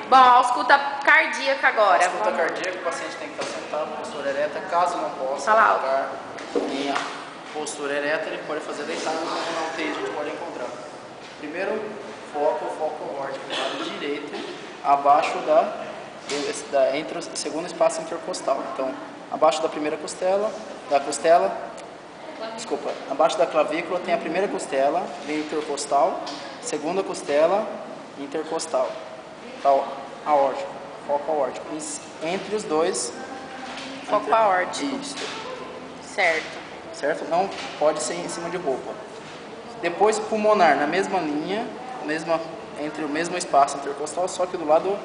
Bom, ausculta cardíaca agora. Ausculta cardíaca, o paciente tem que estar sentado, postura ereta. Caso não possa Fala alto. colocar em postura ereta, ele pode fazer deitado, como na UTI a gente pode encontrar. Primeiro foco órtico, lado direito, abaixo entre o segundo espaço intercostal. Então, abaixo da primeira costela, abaixo da clavícula tem a primeira costela, vem intercostal, segunda costela, intercostal. Então, aórtico, foco aórtico. Entre os dois, Foco aórtico. Isso. Certo. Não pode ser em cima de roupa. Depois pulmonar, na mesma linha, entre o mesmo espaço intercostal, só que do lado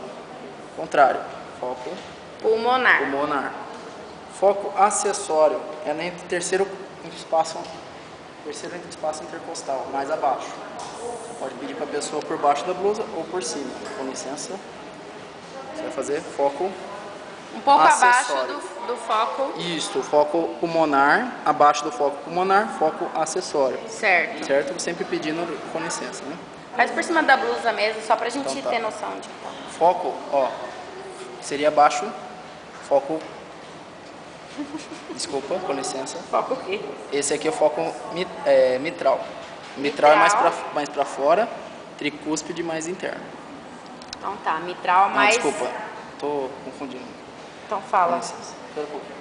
contrário. Foco Pulmonar. Foco acessório é entre terceiro espaço intercostal, mais abaixo. Pode pedir para a pessoa por baixo da blusa ou por cima. Com licença. Você vai fazer foco Um pouco acessório. abaixo do foco. Isso, foco pulmonar, abaixo do foco pulmonar, foco acessório. Certo. Sempre pedindo com licença, né? Faz por cima da blusa mesmo, só pra gente Então tá. ter noção de... Foco, seria abaixo, foco... Desculpa, com licença. Foco o quê? Esse aqui é o foco mitral. Mitral é mais pra fora, tricúspide mais interno. Então tá, mitral mais... Desculpa, tô confundindo. Então Com fala. licença. Espera um pouquinho.